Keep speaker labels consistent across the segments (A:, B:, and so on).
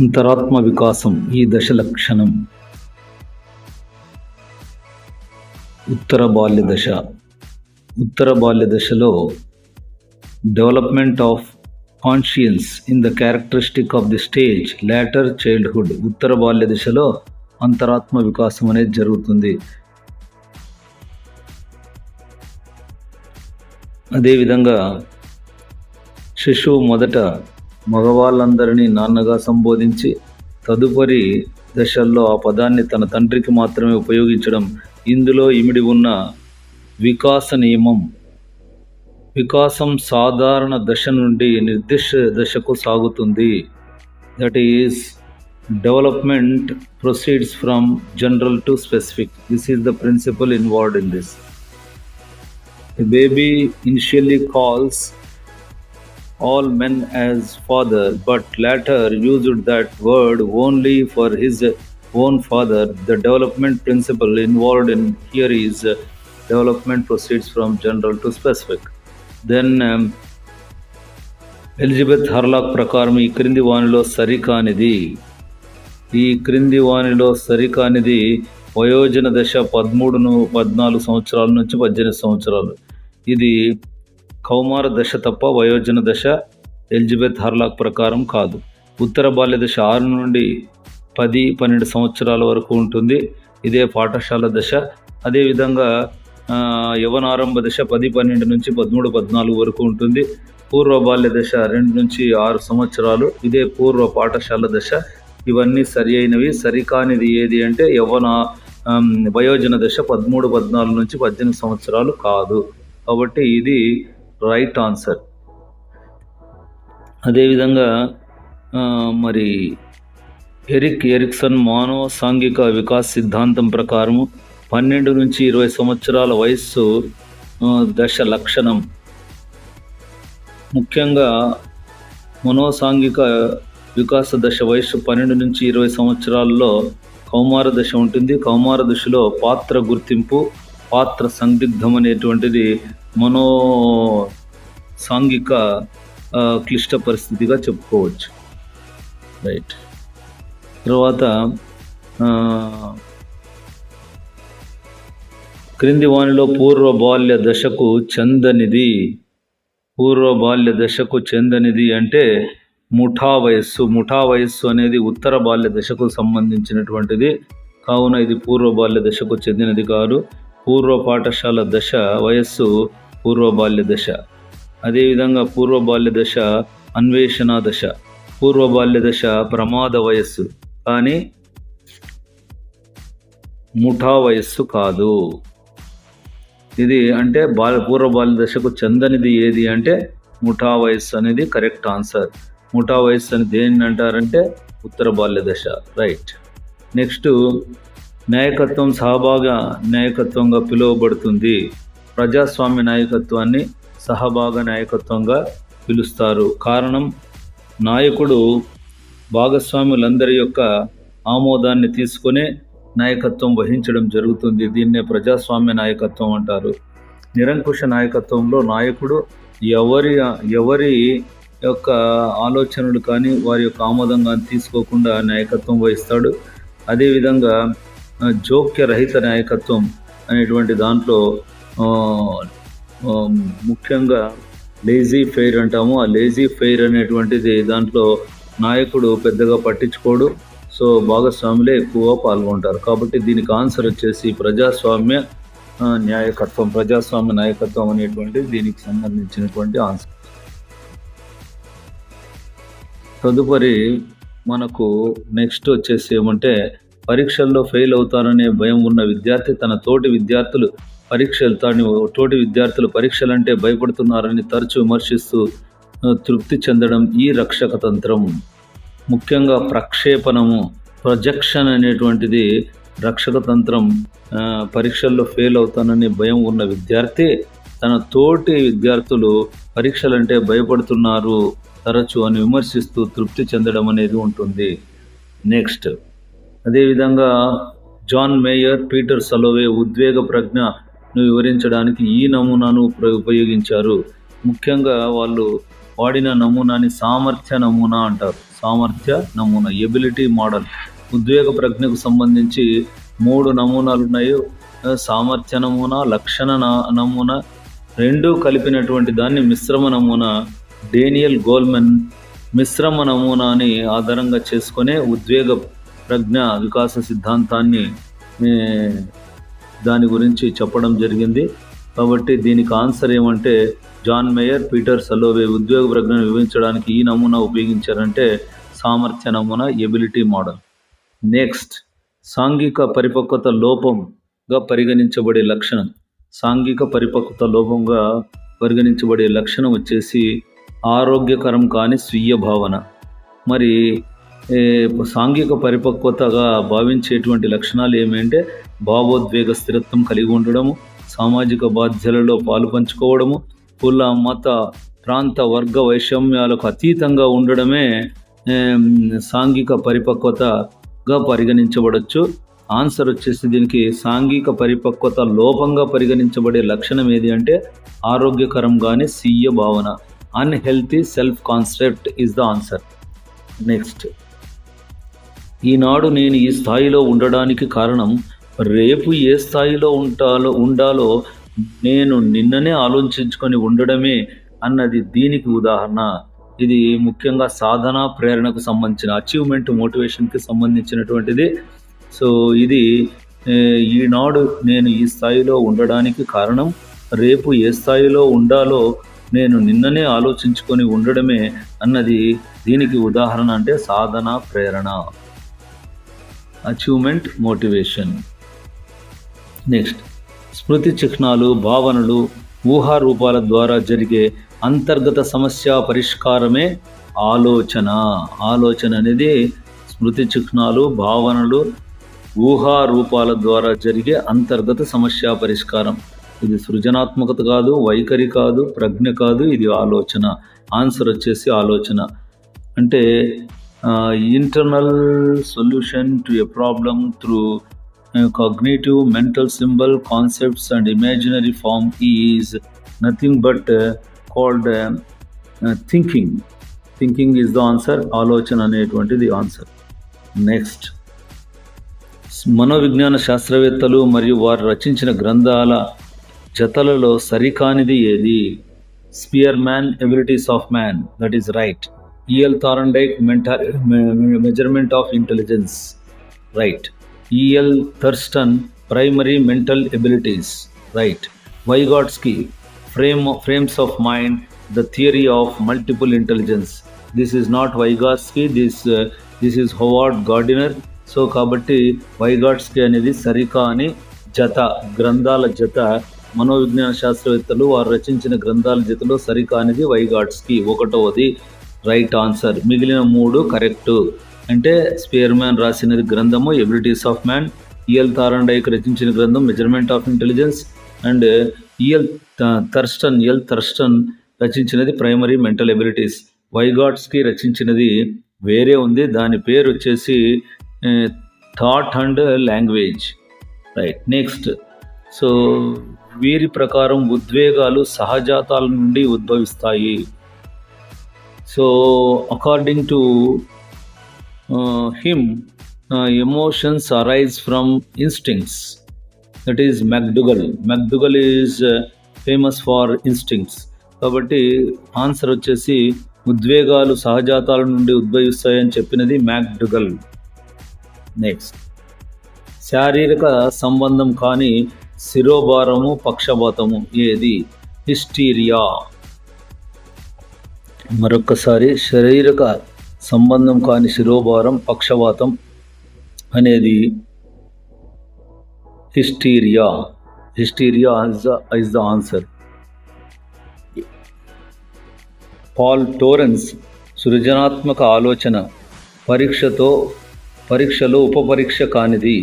A: అంతరాత్మ వికాసం ఈ దశ లక్షణం. ఉత్తర బాల్య దశ. ఉత్తర బాల్య దశలో development of conscience in the characteristic of the stage later childhood. ఉత్తర బాల్య దశలో అంతరాత్మ వికాసం అనేది జరుగుతుంది. అదేవిధంగా శిశువు మొదట మగవాళ్ళందరినీ నాన్నగా సంబోధించి తదుపరి దశల్లో ఆ పదాన్ని తన తండ్రికి మాత్రమే ఉపయోగించడం ఇందులో ఇమిడి ఉన్న వికాస నియమం. వికాసం సాధారణ దశ నుండి నిర్దిష్ట దశకు సాగుతుంది. That is development proceeds from general to specific. This is the principle involved in this. A baby initially calls all men as father, but later used that word only for his own father. The development principle involved in here is development proceeds from general to specific. Then Elizabeth Hurlock ప్రకారం ఈ క్రింది వానిలో సరికానిది వయోజన దశ 13-14 సంవత్సరాల నుంచి 18 సంవత్సరాలు. ఇది కౌమార దశ తప్ప వయోజన దశ ఎలిజబెత్ హర్లాక్ ప్రకారం కాదు. ఉత్తర బాల్య దశ 6 నుండి 10-12 సంవత్సరాల వరకు ఉంటుంది. ఇదే పాఠశాల దశ. అదేవిధంగా యవనారంభ దశ 10-12 నుంచి 13-14 వరకు ఉంటుంది. పూర్వ బాల్య దశ 2 నుంచి 6 సంవత్సరాలు. ఇదే పూర్వ పాఠశాల దశ. ఇవన్నీ సరి అయినవి. సరికానిది ఏది అంటే వయోజన దశ 13-14 నుంచి 18 సంవత్సరాలు కాదు. కాబట్టి ఇది రైట్ ఆన్సర్. అదేవిధంగా మరి ఎరిక్సన్ మానవ సాంఘిక వికాస్ సిద్ధాంతం ప్రకారము 12 నుంచి 20 సంవత్సరాల వయస్సు దశ లక్షణం. ముఖ్యంగా మనోసాంఘిక వికాస దశ వయస్సు 12 నుంచి 20 సంవత్సరాల్లో కౌమార దశ ఉంటుంది. కౌమార దశలో పాత్ర గుర్తింపు, పాత్ర సందిగ్ధం అనేటువంటిది మనో సాంఘిక క్లిష్ట పరిస్థితిగా చెప్పుకోవచ్చు. రైట్. తర్వాత క్రింది వానిలో పూర్వ బాల్య దశకు చెందనిది అంటే ముఠా వయస్సు అనేది ఉత్తర బాల్య దశకు సంబంధించినటువంటిది. కావున ఇది పూర్వ బాల్య దశకు చెందినది కాదు. పూర్వ పాఠశాల దశ వయస్సు పూర్వ బాల్య దశ. అదేవిధంగా పూర్వ బాల్య దశ అన్వేషణ దశ. పూర్వ బాల్య దశ ప్రమాద వయస్సు, కానీ ముఠా వయస్సు కాదు. ఇది అంటే పూర్వ బాల్య దశకు చెందనిది ఏది అంటే ముఠా వయస్సు అనేది కరెక్ట్ ఆన్సర్. ముఠా వయస్సు అని దేన్ని అంటారంటే ఉత్తర బాల్య దశ. రైట్. నెక్స్ట్, నాయకత్వం సహభాగ నాయకత్వంగా పిలువబడుతుంది. ప్రజాస్వామ్య నాయకత్వాన్ని సహభాగ నాయకత్వంగా పిలుస్తారు. కారణం, నాయకుడు భాగస్వాములందరి యొక్క ఆమోదాన్ని తీసుకునే నాయకత్వం వహించడం జరుగుతుంది. దీన్నే ప్రజాస్వామ్య నాయకత్వం అంటారు. నిరంకుశ నాయకత్వంలో నాయకుడు ఎవరి యొక్క ఆలోచనలు కానీ వారి యొక్క ఆమోదం కానీ తీసుకోకుండా నాయకత్వం వహిస్తాడు. అదేవిధంగా జోక్యరహిత నాయకత్వం అనేటువంటి దాంట్లో ముఖ్యంగా లేజీ ఫెయిర్ అంటాము. ఆ లేజీ ఫెయిర్ అనేటువంటిది దాంట్లో నాయకుడు పెద్దగా పట్టించుకోడు. సో భాగస్వాములే ఎక్కువగా పాల్గొంటారు. కాబట్టి దీనికి ఆన్సర్ వచ్చేసి ప్రజాస్వామ్య నాయకత్వం అనేటువంటిది దీనికి సంబంధించినటువంటి ఆన్సర్. తదుపరి మనకు నెక్స్ట్ వచ్చేసి ఏమంటే, పరీక్షల్లో ఫెయిల్ అవుతాననే భయం ఉన్న విద్యార్థి తన తోటి విద్యార్థులు పరీక్షలంటే భయపడుతున్నారని తరచూ విమర్శిస్తూ తృప్తి చెందడం ఈ రక్షక తంత్రం. ముఖ్యంగా ప్రొజెక్షన్ అనేటువంటిది రక్షక తంత్రం. పరీక్షల్లో ఫెయిల్ అవుతానని భయం ఉన్న విద్యార్థి తన తోటి విద్యార్థులు పరీక్షలంటే భయపడుతున్నారు తరచు అని విమర్శిస్తూ తృప్తి చెందడం అనేది ఉంటుంది. నెక్స్ట్, అదేవిధంగా జాన్ మేయర్, పీటర్ సలోవే ఉద్వేగ ప్రజ్ఞను వివరించడానికి ఈ నమూనాను ఉపయోగించారు. ముఖ్యంగా వాళ్ళు వాడిన నమూనాని సామర్థ్య నమూనా అంటారు. సామర్థ్య నమూనా, ఎబిలిటీ మోడల్. ఉద్వేగ ప్రజ్ఞకు సంబంధించి 3 నమూనాలు ఉన్నాయి. సామర్థ్య నమూనా, లక్షణ నమూనా, రెండూ కలిపినటువంటి దాన్ని మిశ్రమ నమూనా. డేనియల్ గోల్మెన్ మిశ్రమ నమూనాని ఆధారంగా చేసుకునే ఉద్వేగ ప్రజ్ఞ వికాస సిద్ధాంతాన్ని దాని గురించి చెప్పడం జరిగింది. కాబట్టి దీనికి ఆన్సర్ ఏమంటే జాన్ మేయర్, పీటర్ సలోవే ఉద్వేగ ప్రజ్ఞను వివరించడానికి ఈ నమూనా ఉపయోగించారంటే సామర్థ్య నమూనా, ఎబిలిటీ మోడల్. నెక్స్ట్, సాంఘిక పరిపక్వత లోపంగా పరిగణించబడే లక్షణం. సాంఘిక పరిపక్వత లోపంగా పరిగణించబడే లక్షణం వచ్చేసి ఆరోగ్యకరం కాని స్వీయ భావన. మరి సాంఘిక పరిపక్వతగా భావించేటువంటి లక్షణాలు ఏమంటే భావోద్వేగ స్థిరత్వం కలిగి ఉండడము, సామాజిక బాధ్యతలలో పాలు పంచుకోవడము, కుల, మత, ప్రాంత, వర్గ వైషమ్యాలకు అతీతంగా ఉండడమే సాంఘిక పరిపక్వతగా పరిగణించబడవచ్చు. ఆన్సర్ వచ్చేసి దీనికి సాంఘిక పరిపక్వత లోపంగా పరిగణించబడే లక్షణం ఏది అంటే ఆరోగ్యకరం కానీ స్వీయ భావన, unhealthy self concept is the answer. Next, ఈనాడు నేను ఈ స్థాయిలో ఉండడానికి కారణం రేపు ఏ స్థాయిలో ఉండాలో నేను నిన్ననే ఆలోచించుకొని ఉండడమే అన్నది దీనికి ఉదాహరణ. ఇది ముఖ్యంగా సాధన ప్రేరణకు సంబంధించిన అచీవ్మెంట్ మోటివేషన్కి సంబంధించినటువంటిది. సో ఇది ఈనాడు నేను ఈ స్థాయిలో ఉండడానికి కారణం రేపు ఏ స్థాయిలో ఉండాలో నేను నిన్ననే ఆలోచించుకొని ఉండడమే అన్నది దీనికి ఉదాహరణ. అంటే సాధన ప్రేరణ, అచీవ్మెంట్ మోటివేషన్. నెక్స్ట్, స్మృతి చిహ్నాలు, భావనలు, ఊహా రూపాల ద్వారా జరిగే అంతర్గత సమస్య పరిష్కారమే ఆలోచన. ఆలోచన అనేది స్మృతి చిహ్నాలు, భావనలు, ఊహా రూపాల ద్వారా జరిగే అంతర్గత సమస్య పరిష్కారం. ఇది సృజనాత్మకత కాదు, వైఖరి కాదు, ప్రజ్ఞ కాదు, ఇది ఆలోచన. ఆన్సర్ వచ్చేసి ఆలోచన. అంటే internal solution to a problem through cognitive mental symbol concepts and imaginary form is nothing but called thinking. Thinking is the answer. ఆలోచన అనేటువంటిది ఆన్సర్. నెక్స్ట్, మనోవిజ్ఞాన శాస్త్రవేత్తలు మరియు వారు రచించిన గ్రంథాల జతలలో సరికానిది ఏది? Spearman abilities of man, that is right. E L Thorndike measurement of intelligence, right. E L Thurstone primary mental abilities, right. Vygotsky frames of mind, the theory of multiple intelligence. This is not Vygotsky, this is Howard Gardner. So కాబట్టి Vygotsky అనేది సరికాని జత, గ్రంథాల జత. మనోవిజ్ఞాన శాస్త్రవేత్తలు వారు రచించిన గ్రంథాల జతలో సరికానిది వైగాట్స్కీ, 1వది రైట్ ఆన్సర్. మిగిలిన 3 కరెక్టు. అంటే స్పియర్మ్యాన్ రాసినది గ్రంథము abilities of man, E L Thorndike రచించిన గ్రంథం measurement of intelligence, and E L Thurstone రచించినది ప్రైమరీ మెంటల్ ఎబిలిటీస్. వైగాట్స్కీ రచించినది వేరే ఉంది, దాని పేరు వచ్చేసి thought and language, right. Next, so వీరి ప్రకారం ఉద్వేగాలు సహజాతాల నుండి ఉద్భవిస్తాయి. So according to him, emotions arise from instincts. That is McDougall. McDougall is famous for instincts. కాబట్టి ఆన్సర్ వచ్చేసి ఉద్వేగాలు సహజాతాల నుండి ఉద్భవిస్తాయని చెప్పినది McDougall. నెక్స్ట్, శారీరక సంబంధం కాని శిరోభారము, పక్షపాతము ఏది? హిస్టీరియా. మరొక్కసారి, శారీరక సంబంధం కాని శిరోభారం, పక్షవాతం అనేది hysteria. Hysteria is the answer. Paul Torrance సృజనాత్మక ఆలోచన పరీక్షలో ఉపపరీక్ష కానిది.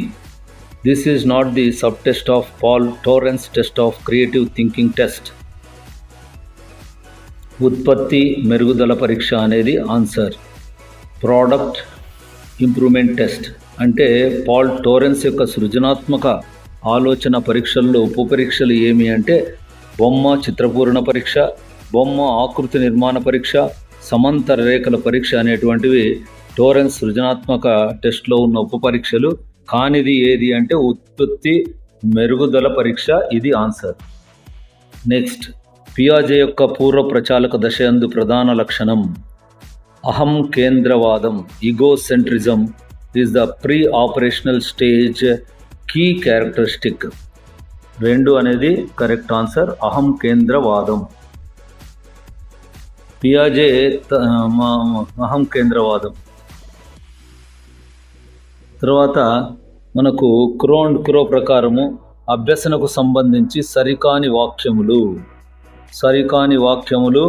A: This is not the sub test of Paul Torrance test of creative thinking test. ఉత్పత్తి మెరుగుదల పరీక్ష అనేది ఆన్సర్. ప్రోడక్ట్ ఇంప్రూవ్మెంట్ టెస్ట్ అంటే పాల్ టోరెన్స్ యొక్క సృజనాత్మక ఆలోచన పరీక్షల్లో ఉపపరీక్షలు ఏమి అంటే బొమ్మ చిత్రపూరణ పరీక్ష, బొమ్మ ఆకృతి నిర్మాణ పరీక్ష, సమాంతర రేఖల పరీక్ష అనేటువంటివి టోరెన్స్ సృజనాత్మక టెస్ట్లో ఉన్న ఉపపరీక్షలు. కానిది ఏది అంటే ఉత్పత్తి మెరుగుదల పరీక్ష. ఇది ఆన్సర్. నెక్స్ట్, పియాజే యొక్క పూర్వ ప్రచాలక దశయందు ప్రధాన లక్షణం అహం కేంద్రవాదం, egocentrism is the pre operational stage కీ క్యారెక్టరిస్టిక్. 2 అనేది కరెక్ట్ ఆన్సర్. అహం కేంద్రవాదం, పియాజే అహం కేంద్రవాదం. తర్వాత మనకు క్రో ప్రకారము అభ్యసనకు సంబంధించి సరికాని వాక్యములు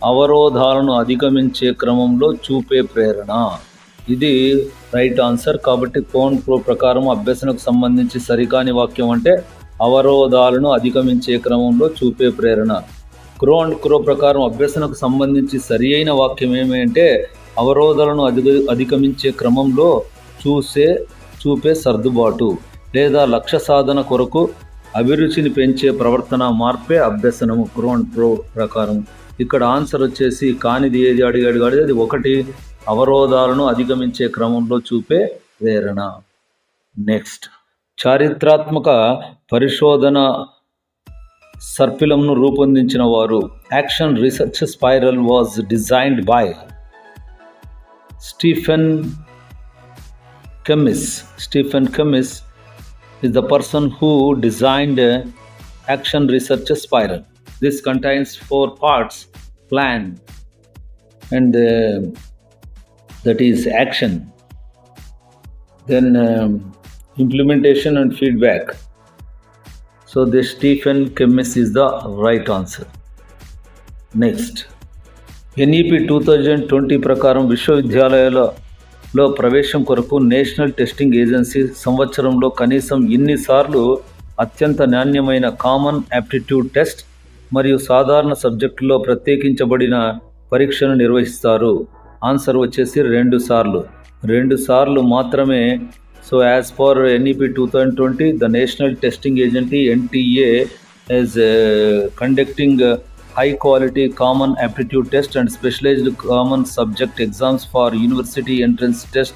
A: అవరోధాలను అధిగమించే క్రమంలో చూపే ప్రేరణ. ఇది రైట్ ఆన్సర్. కాబట్టి క్రో ప్రకారం అభ్యసనకు సంబంధించి సరికాని వాక్యం అంటే అవరోధాలను అధిగమించే క్రమంలో చూపే ప్రేరణ. క్రో ప్రకారం అభ్యసనకు సంబంధించి సరి అయిన వాక్యం ఏమంటే అవరోధాలను అధిగమించే క్రమంలో చూపే సర్దుబాటు లేదా లక్ష్య సాధన కొరకు అభిరుచిని పెంచే ప్రవర్తన మార్పే అభ్యసనము క్రో ప్రకారం. ఇక్కడ ఆన్సర్ వచ్చేసి కానిది ఏది అడిగాడు అది 1 అవరోధాలను అధిగమించే క్రమంలో చూపే ప్రేరణ. నెక్స్ట్, చారిత్రాత్మక పరిశోధన సర్పిలంను రూపొందించిన వారు. Action research spiral was designed by Stephen Kemmis. Stephen Kemmis is the person who designed action research spiral. This contains 4 parts: plan, and that is action, then implementation and feedback. So the Stephen Kemmis is the right answer. Next, NEP 2020 ప్రకారం విశ్వవిద్యాలయాలలో ప్రవేశం కొరకు national testing agency సంవత్సరంలో కనీసం ఇన్నిసార్లు అత్యంత నాణ్యమైన common aptitude test మరియు సాధారణ సబ్జెక్టులో ప్రత్యేకించబడిన పరీక్షను నిర్వహిస్తారు. ఆన్సర్ వచ్చేసి 2 సార్లు మాత్రమే. So as for NEP 2020, the National Testing Agency NTA is conducting high quality common aptitude test and specialized common subject exams for university entrance test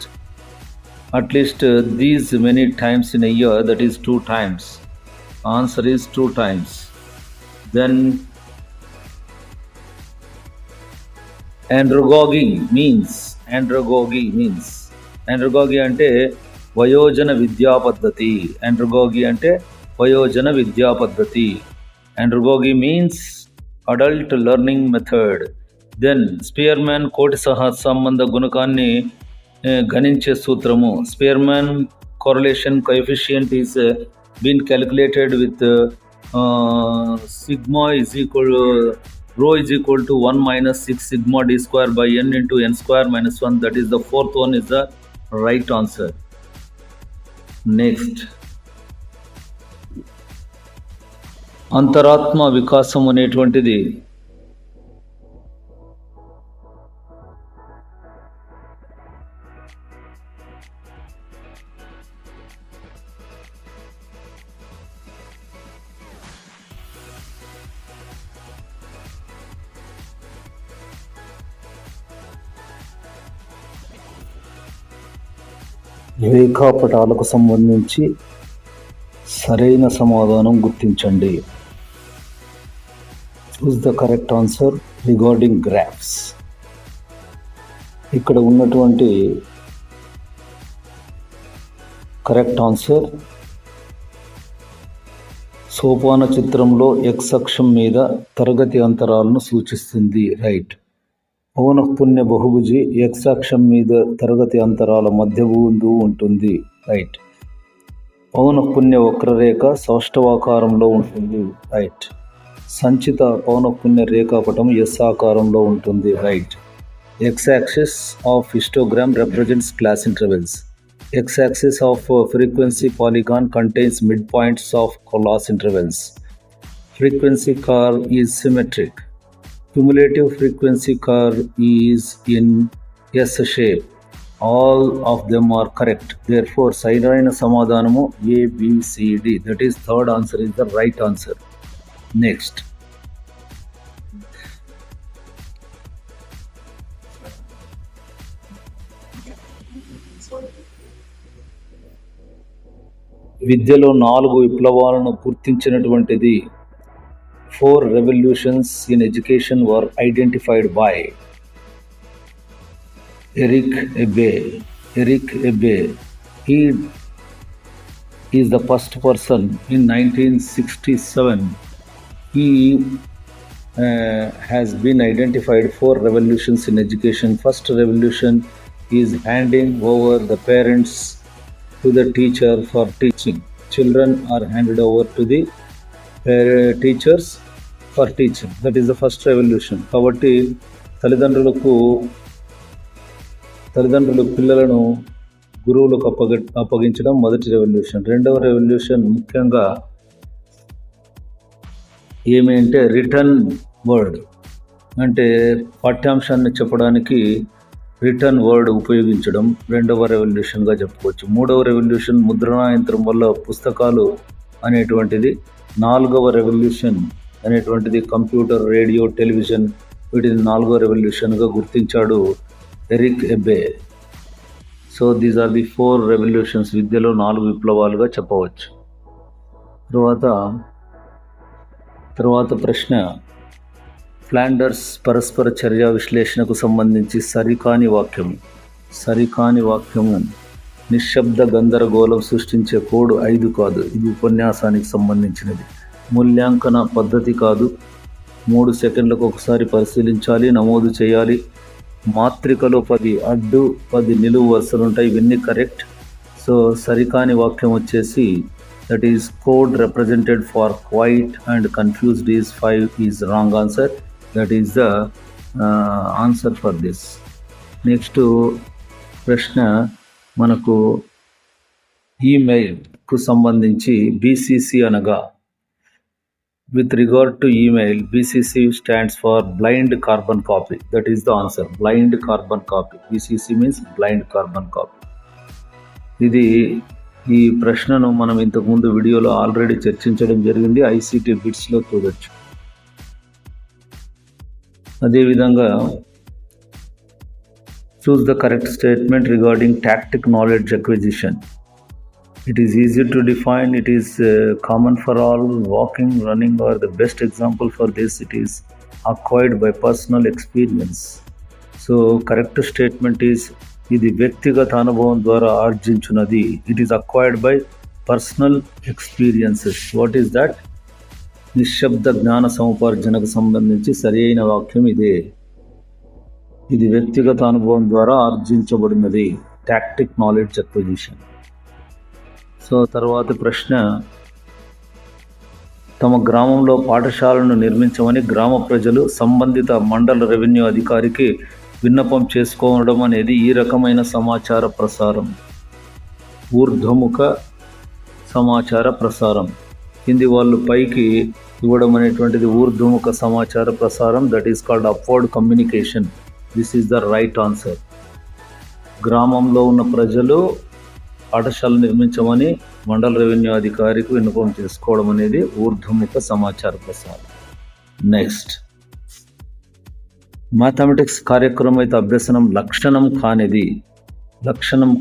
A: at least these many times in a year, that is 2 times. Answer is 2 times. Then andragogy means andragogy అంటే వయోజన విద్యా పద్ధతి. andragogy means adult learning method. Then Spearman కోటి సంబంధ గుణకాన్ని గణించే సూత్రము. Spearman correlation coefficient is been calculated with sigma is equal rho is equal to 1 minus 6 sigma d square by n into n square minus 1. That is the 4th one is the right answer. Next, అంతరాత్మ వికాసం అనేటువంటిది రేఖాపటాలకు సంబంధించి సరైన సమాధానం గుర్తించండి. Choose the correct answer regarding graphs. ఇక్కడ ఉన్నటువంటి correct answer సోపాన చిత్రంలో x అక్షం మీద తరగతి అంతరాలను సూచిస్తుంది. రైట్. పౌనఃపున్య బహుభుజి x అక్షం మీద తరగతి అంతరాల మధ్య బిందువు ఉంటుంది. రైట్. పౌనఃపున్య వక్రరేఖ సౌష్ఠవాకారంలో ఉంటుంది. రైట్. సంచిత పౌనఃపున్య రేఖాపటం S ఆకారంలో ఉంటుంది. Right. x-axis of histogram represents class intervals. x-axis of frequency polygon contains midpoints of class intervals. Frequency curve is symmetric. Cumulative frequency curve is in S shape. All of them are correct. Therefore, సరైన సమాధానము A, B, C, D. That is 3rd answer is the right answer. Next, విద్యలో 4 విప్లవాలను గుర్తించినటువంటిది. 4 revolutions in education were identified by Eric Ebbe. Eric Ebbe, he is the first person in 1967. He has been identified 4 revolutions in education. First revolution is handing over the parents to the teacher for teaching. Children are handed over to the teachers for teaching. That is the first revolution. కాబట్టి తల్లిదండ్రులు పిల్లలను గురువులకు అప్పగించడం మొదటి revolution. రెండవ revolution ముఖ్యంగా ఏమి అంటే రిటర్న్ వర్డ్, అంటే పాఠ్యాంశాన్ని చెప్పడానికి రిటర్న్ వర్డ్ ఉపయోగించడం రెండవ రెవల్యూషన్గా చెప్పుకోవచ్చు. మూడవ రెవల్యూషన్ ముద్రణా యంత్రం వల్ల పుస్తకాలు అనేటువంటిది. నాలుగవ రెవల్యూషన్ అనేటువంటిది కంప్యూటర్, రేడియో, టెలివిజన్, వీటిని నాలుగవ రెవల్యూషన్గా గుర్తించాడు Eric Ebbe. So these are the 4 revolutions, విద్యలో 4 విప్లవాలుగా చెప్పవచ్చు. తర్వాత ప్రశ్న, ఫ్లాండర్స్ పరస్పర చర్య విశ్లేషణకు సంబంధించి సరికాని వాక్యము నిశ్శబ్ద గందరగోళం సృష్టించే కోడ్ 5 కాదు, ఇది ఉపన్యాసానికి సంబంధించినది. మూల్యాంకన పద్ధతి కాదు, 3 సెకండ్లకు ఒకసారి పరిశీలించాలి, నమోదు చేయాలి. మాత్రికలో 10 అడ్డు 10 నిలువు వరుసలు ఉంటాయి, ఇవన్నీ కరెక్ట్. సో సరికాని వాక్యం వచ్చేసి that is code represented far quite and confused is 5 is wrong answer. That is the answer for this. Next ప్రశ్న మనకు ఈమెయిల్కు సంబంధించి బీసీసీ అనగా, with regard to email, BCC stands for blind carbon copy. That is the answer, blind carbon copy. BCC means blind carbon copy. ఈ ప్రశ్నను మనం ఇంతకుముందు వీడియోలో already చర్చించడం జరిగింది, ICT బిట్స్లో చూడొచ్చు. అదేవిధంగా choose the correct statement regarding tactic knowledge acquisition. It is easy to define, it is common for all. Walking, running are the best example for this. It is acquired by personal experience. So correct statement is, ఇది వ్యక్తిగత అనుభవం ద్వారా ఆర్జించున్నది. It is acquired by personal experiences. What is that? నిశ్శబ్ద జ్ఞాన సముపార్జనకు సంబంధించి సరి అయిన వాక్యం ఇదే. ఇది వ్యక్తిగత అనుభవం ద్వారా ఆర్జించబడినది, టాక్టిక్ నాలెడ్జ్ అక్విజిషన్. సో తర్వాత ప్రశ్న, తమ గ్రామంలో పాఠశాలను నిర్మించమని గ్రామ ప్రజలు సంబంధిత మండల రెవెన్యూ అధికారికి విన్నపం చేసుకోవడం అనేది ఈ రకమైన సమాచార ప్రసారం, ఊర్ధ్వముఖ సమాచార ప్రసారం. కింది వాళ్ళు పైకి ఇవ్వడం అనేటువంటిది ఊర్ధ్వముఖ సమాచార ప్రసారం. That is called upward communication. This is the right answer. గ్రామంలో ఉన్న ప్రజలు పాఠశాల నిర్మించమని మండల రెవెన్యూ అధికారికి విన్నపం చేసుకోవడం అనేది ఊర్ధ్వముఖ సమాచార ప్రసారం. నెక్స్ట్, మ్యాథమెటిక్స్ కార్యక్రమం అయితే అభ్యసనం లక్షణం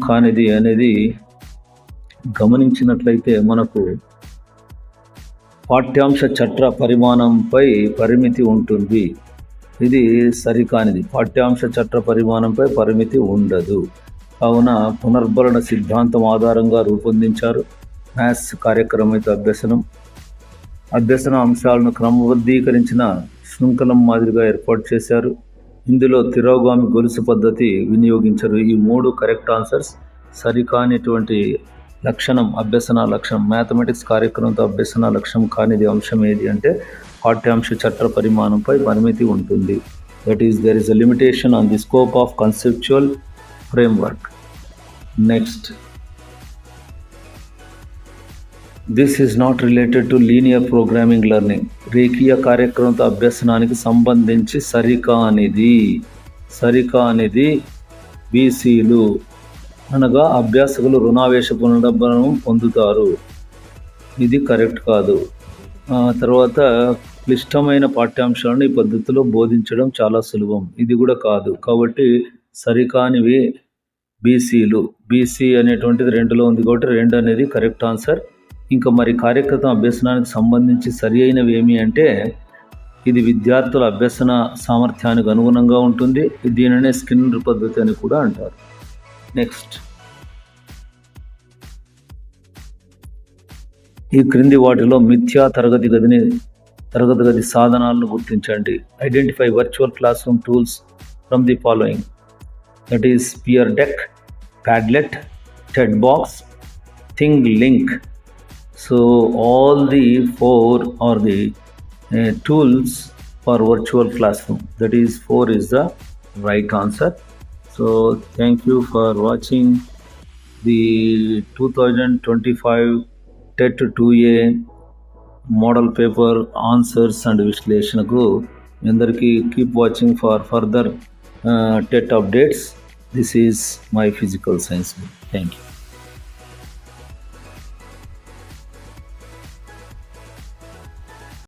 A: కానిది అనేది గమనించినట్లయితే మనకు పాఠ్యాంశ చట్ర పరిమాణంపై పరిమితి ఉంటుంది. ఇది సరికానిది, పాఠ్యాంశ చట్ర పరిమాణంపై పరిమితి ఉండదు. కావున పునర్భరణ సిద్ధాంతం ఆధారంగా రూపొందించారు మ్యాథ్స్ కార్యక్రమిత అభ్యసన అంశాలను క్రమబద్ధీకరించిన శృంఖలం మాదిరిగా ఏర్పాటు చేశారు. ఇందులో తిరోగామి గొలుసు పద్ధతి వినియోగించరు. ఈ 3 కరెక్ట్ ఆన్సర్స్. సరికానిటువంటి లక్షణం, అభ్యసన లక్షణం, మ్యాథమెటిక్స్ కార్యక్రమంతో అభ్యసన లక్ష్యం కానిది అంశం ఏది అంటే పాఠ్యాంశ చట్ర పరిమాణంపై పరిమితి ఉంటుంది. That is there is a limitation on the scope of conceptual framework. Next, this is not related to linear programming learning. రేఖీయ కార్యక్రమంతో అభ్యసనానికి సంబంధించి సరికానిది బీసీలు అనగా అభ్యాసకులు రుణావేశ పునర్భరణం పొందుతారు. ఇది కరెక్ట్ కాదు. తర్వాత క్లిష్టమైన పాఠ్యాంశాలను ఈ పద్ధతిలో బోధించడం చాలా సులభం. ఇది కూడా కాదు. కాబట్టి సరికానివి బీసీలు. బీసీ అనేటువంటిది 2లో ఉంది కాబట్టి 2 అనేది కరెక్ట్ ఆన్సర్. ఇంకా మరి కార్యకృతం అభ్యసనానికి సంబంధించి సరి అయినవి ఏమి అంటే ఇది విద్యార్థుల అభ్యసన సామర్థ్యానికి అనుగుణంగా ఉంటుంది. దీనినే స్కిన్నర్ పద్ధతి అని కూడా అంటారు. నెక్స్ట్, ఈ క్రింది వాటిలో మిథ్యా తరగతి గది సాధనాలను గుర్తించండి. Identify virtual classroom tools from the following, that is Pear Deck, Padlet, TED box, ThingLink. So all the four are the tools for virtual classroom. That is 4 is the right answer. So thank you for watching the 2025 TET 2A model paper answers and విశ్లేషణకు అందరికీ keep watching for further TET updates. This is my physical science. Thank you.